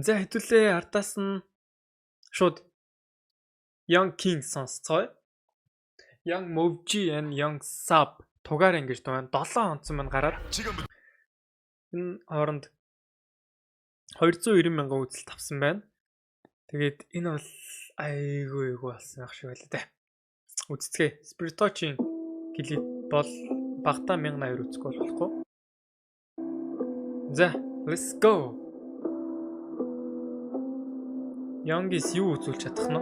За хэдүүлээ ардаас нь шууд Young King сонсцгоё. Young Movji and Young Sub тугаар ингэж байна. 7 онцон мань гараад энэ хооронд 290 мянган үзэлт авсан байна. Тэгээд энэ бол айгүй болсон ах шиг байлаа те. Үзцгээ. Spiritochi клип бол багтаа 1082 үзэхгүй болохгүй. За, let's go. Young-ис юу үзүүлж чадах нь?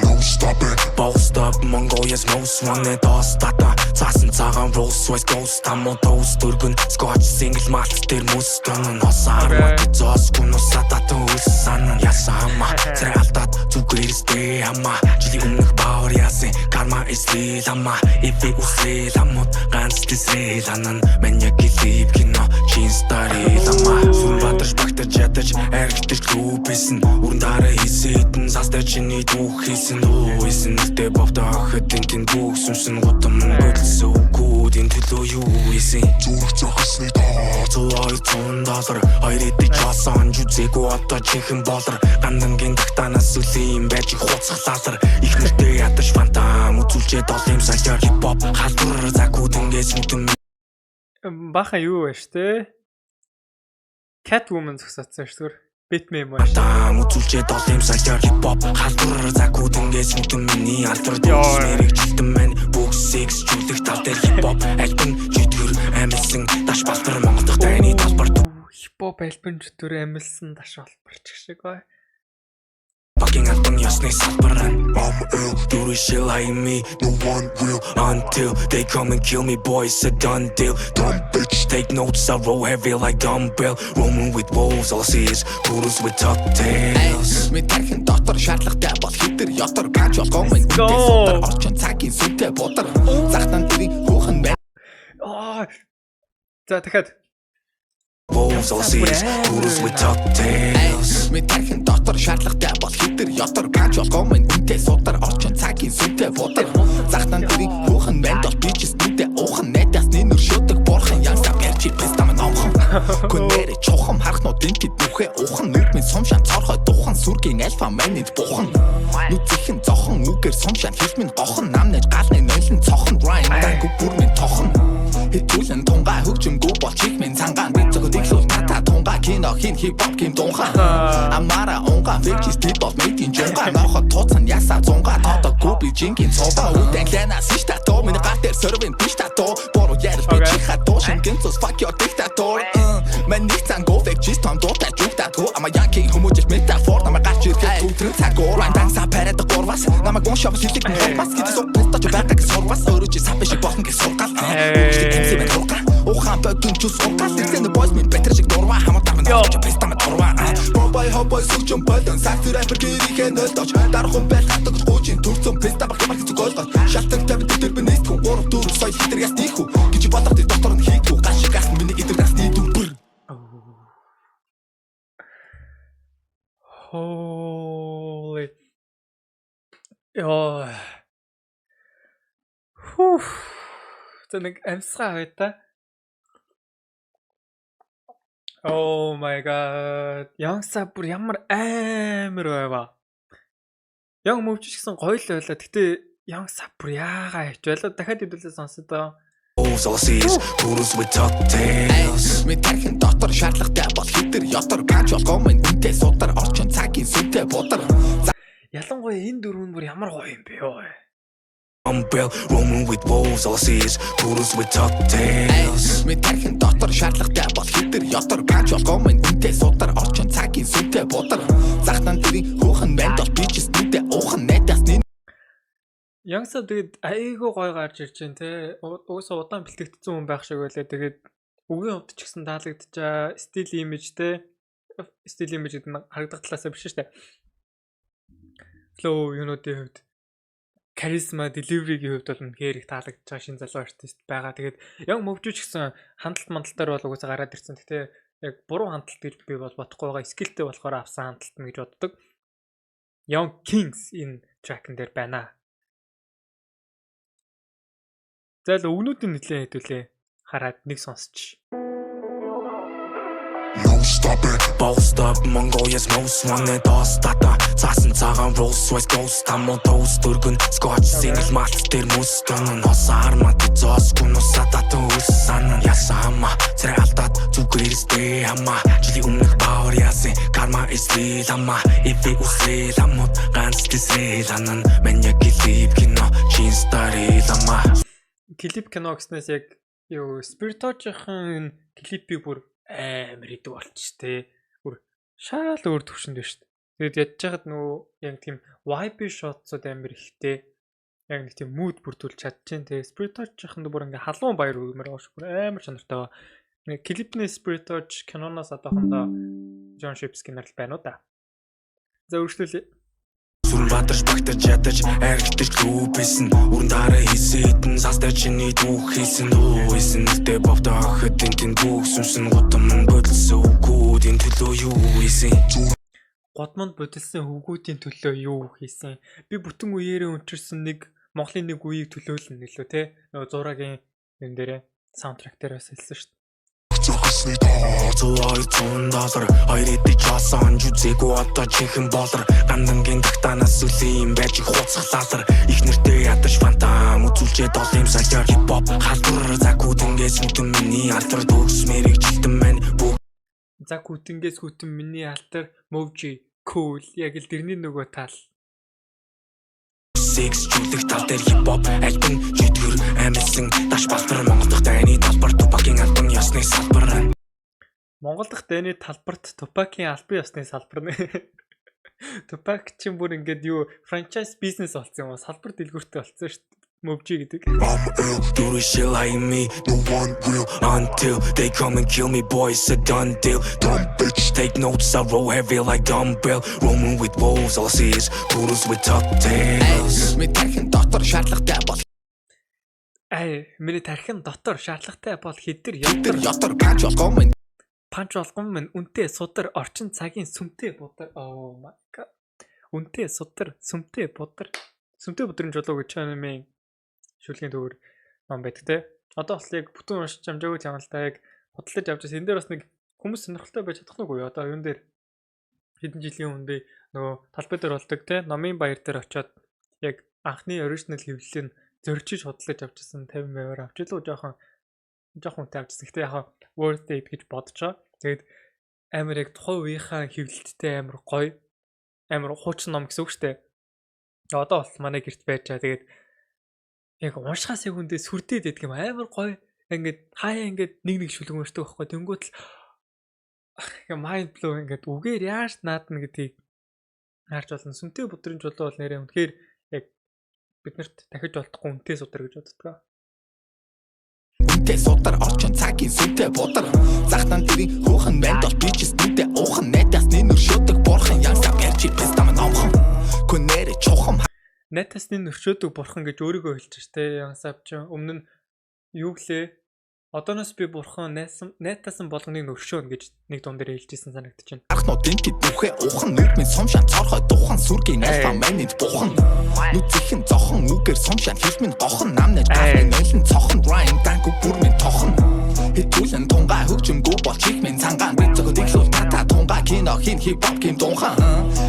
No stopping. Bossed up, Mongolia's most wanted. Toss tata, цаасан цагаан Rolls Royce Ghost. Тамо тост дөргөн Scotch single malt дээр мөс тонон хосаар мат зоос гунусаа татан үлсан ясаама царай алдаад зүгээрстэй хамаа жилийн өмнөх баавар яасан karma is real хамаа эвэ үсээ ламууд ганц тэсрэл анан меня гэлив кино чин стари хамаа сүн батарч багтаж ядаж аргитэж лүүбэсэн өрн дараа хийсэдэн састай чиний дүүх хийсэн үсэн нэртэй бовдоо охид энэ бүх сүнсэн гутам мөнгөлсөн үгүүдийн төлөө юу хийсэн зүрх зохисны $200 хоёр эдэж басан жүзээгөө одоо чихэн болор гандангийн тагтанаас үлийн байж хуцхлаалар их нэртэй ядаж фантам үзүүлчээд ол юм саяар хипхоп халдвар закуудангээс үтэн Баха юу вэ штэ? Catwoman зогсоцсон шүү дээ. Batman маш. Үзүүлчээд ол юм саяар хипхоп халдвар закуудангээс үтэн миний алдар дэвсмэрийг жилтэн мань бүх секс жүлдэх тал дээр хипхоп альбан жидгэр амилсан даш балтар Монгол дахь тайны талбар хипхоп альбан жидгэр амилсан даш балтар шиг бай. Fucking album ясны салбаран I'm ill, do this shit like me, no one will until they come and kill me, boy, it's a done deal. Dumb bitch, take notes, I roll heavy like dumbbell. Roaming with wolves, all I see is poodles with tucked tails. Мэд тархин дотор шаардлагатай бол хитэр ятар панч болгоом энэ сотор орчин цагийн сүнтэй бодар захтан дэрийн хүүхэн байна. За дахиад Wolves, all I see is poodles with tucked tails. Мэд тархин дотор шаардлагатай бол хитэр ятар панч болгоом энэ сотор орчин цагийн сүнтэй бодар захтан дэрийн хүүхэн байна бол би ч нүдэ уухан найдаас нэр шөдөг борхон янса гэрчи пестам номхон Күнээр чухам харахнууд энэ бүхэ ухан нүд минь сумшаан цорхой духан сүргийн альфа манид бухан нүдзихэн зохон үгээр сумшаан хэл минь гохон намнаж галны нойлон цохон rhyme даггүй бүр минь тохон хитүүлэн тунгаа хөгжимгүй бол чих минь цангаан би зөвхөн иглүүл тата тунгаа кино хин хипхоп ким тунгаа амара унгаа фэчис тип бол мэйтин жонгаа нохот тууцан ясаа зунгаа тоодоггүй би жингийн цоваа үдэн клянаас ишта тоо миний гар дээр сервен бишта тоо бороо ярил би чиха тоо шингэн цус fuck your dictator Man nicht an go weg just on dort jukt at ho ama yankee хүмүүжил метафор намайг гарч ирэхэд түүтрэн цагуур андаа сапарад горвас намайг гоншоо сэлэг бас гэдэг суппоста ч байгааг сурвас өөрөө чи сапэ шиг болно гэж сургаал MC мен сургаал ухаан богдон ч сургаал энэ boys минь бэтэр шиг дурва хамаатай минь ч пестам дурва бобай хобой сүчэн болон сакт рэпер гэрихээ нөлтөж дархан байл хатдаг гоочин төрцөн пестам багтмар гэж гойлгоо шалтан тавь дээр би нийтгүй 3-4 сая хитргээс тийхүү гэж бодох тий доктор нь хийхгүй гаш гас миний идэвхтэй дүр Holy. Яа. Хүү. Тэнэг амсгаа байта. Oh my god. Young Sub бүр ямар амар байва. Young Movji гэсэн гоё л байлаа. Гэтэ Young Sub бүр яагаа хич байлаа. Дахиад хэдүүлээ сонсоо доо. All I see is poodles with tucked tails. Мэд тархин дотор шаардлагатай бол хитэр ятар панч болгоом энэ сотор орчин цагийн сүнтэй бодар ялангуяа энэ дөрөв нь бүр ямар гоё юм бэ ёо. Umbrella roaming with wolves, all I see is poodles with tucked tails. Мэд тархин дотор шаардлагатай бол хитэр ятар панч болгоом энэ сотор орчин цагийн сүнтэй бодар захтан дэрийн хүүхэн байна бол би ч нүдэ уухан найдаас Young Sub тэгээд айгүй гоё гарч ирж байна те. Угсаа удаан бэлтгэгдсэн хүн байх шиг байлаа. Тэгээд үгийн хувьд ч гэсэн таалагдчихаа. Стил имиж те. Стил имиж гэдэг нь харагдах талаасаа биш шүү дээ. Flow юунуудын хувьд charisma delivery-гийн хувьд бол үнэхээр их таалагдж байгаа шинэ залуу артист байгаа. Тэгээд Young Movji ч гэсэн хандлт мандалтаар бол угсаа гараад ирсэн. Гэтэ яг буруу хандлт гэж би бол бодохгүй байгаа. Скиллтэй болохоор авсан хандлт нь гэж боддог. Young Kings энэ track-н дээр байна. За л өгнүүдийн нэлээд хэдүүлээ хараад нэг сонсч. No stopping, Bossed up Mongolia's most wanted Dost data Цаасан цагаан Rolls Royce Ghost Тамуу тоус дөргөн Scotch single malt дээр мөс тонон Хосаар мат зоос гунусаа татан үс санан Ясаама царай алдаад зүгээрстэй хамаа Жилийн өмнөх баавар яасан Karma is real хамаа Эвэ үсрэл хамууд ганц дэсрэл анан Меня клип кино чин старил хамаа Клип кино гэснээс яг юу Spiritage-ын клипийг бүр амар идэв болчих тээ. Бүр шал өөр төвшөнд байна шүү дээ. Тэгээд ядж хахад нөгөө яг тийм vibe shots-ууд амар ихтэй. Яг нэг тийм mood бүрдүүлж чадчихээн тээ. Spiritage-ын бүр ингээ халуун баяр өгмөр байгаа шүү. Бүр амар чанартай байгаа. Нэг клипний Spiritage киноноос одоохондоо John Shipsky нар л байна уу да. За үргэлжлүүлээ. Сүрэн бадарч багтаж ядаж архитэж клубэсэн Үрэн дараа хийсэн састай чиний дүүх хийсэн Дүүсэн нэртэй бовдо охид энэ дүүх сүнсэн Гутамн бодолсон үгүүдийн төлөө юу хийсэн Годмонд бодолсон хөвгүүдийн төлөө юу хийсэн би бүтэн үеэрээ өнчирсэн нэг Монголын нэг үеийг төлөөлнө гэлөө те нөгөө зураагийн юм дээрээ саундтрак дээрээс хэлсэн шүү дээ Зохисны $200 Хоёр идэж хасан жүзээгүй одоо чихэн болор Гандангийн тагтанаас үлийн байж хуцглаалар Их нэртэй ядаж фантам үзүүлчээд ол юм саяар хип-хоп халдвар Заг үдэнгээс хүтэн миний алтар дүүс мэрэгжилтэн мань Заг үдэнгээс хүтэн миний алтар Movji cool яг л дэрний нөгөө тал Six жүлэх тал дээр хип-хоп альбан жидгэр амилсан Даш балтар Монгол дахь дайны талбар Тупакийн альбан ёсны салбар Монгол дахь дайны талбарт Тупакийн альбан ёсны салбар нэ Тупак чинь бүр ингээд юу франчайз бизнес болсон юм аа салбар дэлгүүртэй болсон шүү дээ Movji гэдэг Do the shit like me, no one will Until they come and kill me, boy, it's a done deal Dumb bitch, take notes, I roll heavy like dumbbell Roaming with wolves, all I see is poodles with tucked tails Миний тархин дотор шаардлагатай бол Миний тархин дотор шаардлагатай бол хэдэр ятар панч болгоом Панч болгон минь үнтэй судар орчин цагийн сүмтэй будар oh my god үнтэй судар сүмтэй будар бүдрийн жолоо гэж чанамын шүлгийн төвөр ном байдаг те. Одоо бол яг бүтэн уншиж амжаагүй юм л да яг бодлож авч байгаа. Энэ дээр бас нэг хүмүүс сонирхолтой байж чадах нүггүй. Одоо юун дээр хэдэн жилийн өмнө би нөгөө талбай дээр болдог те. Номын баяр дээр очиод яг анхны оригинал хэвлэлийг зөрчиж бодлож авчихсан 50 мянгаар авч илүү жоохон үнэтэй авчихсан. Гэтэ яг worth it гэж бодож байгаа. Тэгээд амар яг тухайн үеийнхаа хэвлэлттэй амар гоё амар хуучин ном гэсэн үг шүү дээ. Одоо бол манай гэрт байж байгаа. Тэгээд яг уншихаас яг үндэ сүрдээд байдаг юм амар гоё. Ингээд хаяа ингээд нэг шүлэг уншдаг байхгүй. Тэнгүүт л ингээ mind blow ингээд үгээр яаж наадна гэдгийг харж болно. Сүмтэй бүдрийн жолоо бол нэрээ үнэхээр яг биднэрт дахиж олдохгүй үнтэй судар гэж боддог. Үнтэй судар орчин цагийн сүнтэй будар Захтан дэрийн хүүхэн банд бол би ч нүдэ уухан Найдаас нэр шөдөг бурхан янсаа гэрчи пистам номхон Күнэрэ чухам Найтасны нөршөөдөг бурхан гэж өөрийгөө хэлж ш тэ янсав ч өмнө нь юу гэлээ одооноос би бурхан найтасан болгоныг нөршөөнө гэж нэг дуун дээр хэлжсэн санагдаж байна. Архнуудын тэд нүхэ ухан нүрмэн сумшаан цорхой духан сүргийн альфа манид бухан нүцхэн зохон үгээр сумшаан хэлмэн гохон намнаж таахын нэлэн цохон райн данг бүрмэн тохон хитүүлэн тунгаа хөгжимгүй бол чихмэн цангаан бид зөв дэглүүл тата тунгаа кино хин хипхоп ким дунхан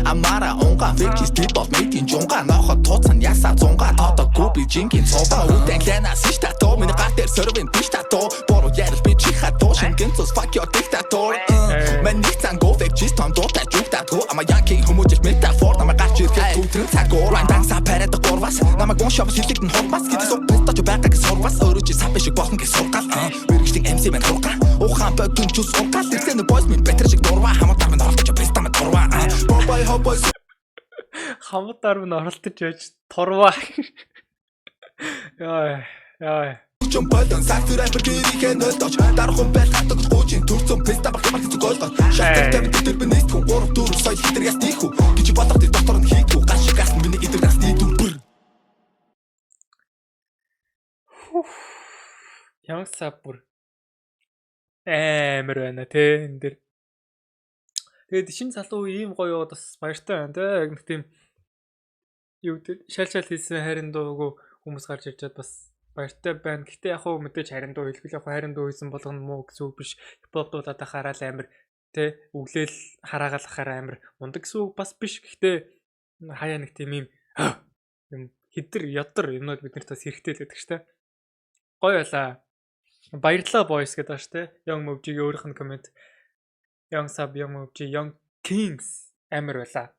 амара унга фэкчис типов мэйтин жунга нохот тууцан ясаа зунга тоотоггүй би жингийн цоба үдэн лэнаас ишта тоо миний гар дээр сөрвэн бишта тоо боро ярил би чиха тоо шингэн цус fuck your dictator мен нэг цан го фэкчис том дуутай жүгтаа тоо ама янки хүмүүжил метафор намайг гарч ирэхэд түүтрэн цагуур данса парад горвас намайг гоншоп сэлэгдэн хормас гэдэг сог пистач байгааг сурвас өөрөө чи сапэ шиг болно гэж сургал мэрэгчлийн MC мен хурга ухаан бодон чус ургал ирсэн бойс минь бэтэр шиг дурва хамтар минь оролдож пистам дурва бобой хобой хамтар минь оролдож байж торва яа Чом бодон сактер апер гэрийн нөлтөж дархан байл хатаг гуйчин төрцөн писта баг ямар хэцүү гойлгоо шаттай тэр би нийт хүн 3 4 сая литр яс тийхүү гэж бодох тэр доктор нь хийхүү гаш гас миний идэр гас тийдүр Янсаа бүр амар байна те энэ дэр. Тэгээд шинэ залуу ийм гоё яваад бас баяртай байна те. Яг нэг тийм юу гэдэг шал хийсэн хайрын дууг хүмүүс гарч ирж чад бас баяртай байна. Гэхдээ яг хөө мэдээж хайрын дуу хэлбэл яг хайрын дуу хийсэн болгоно муу гэсэн үг биш. Хипхоп дуулаад хараад амар тэ өглөөл хараагаалахаар амар мундаг гэсэн үг бас биш. Гэхдээ хаяа нэг тийм юм хидэр ядар юмнууд биднэрт бас хэрэгтэй л байдаг штэ. Гоё байлаа. Баярлалаа boys гэдэг бааш тэ. Young Mobji-гийн өөрийнх нь комент Young Sub, Young Mobji, Young Kings амар байлаа.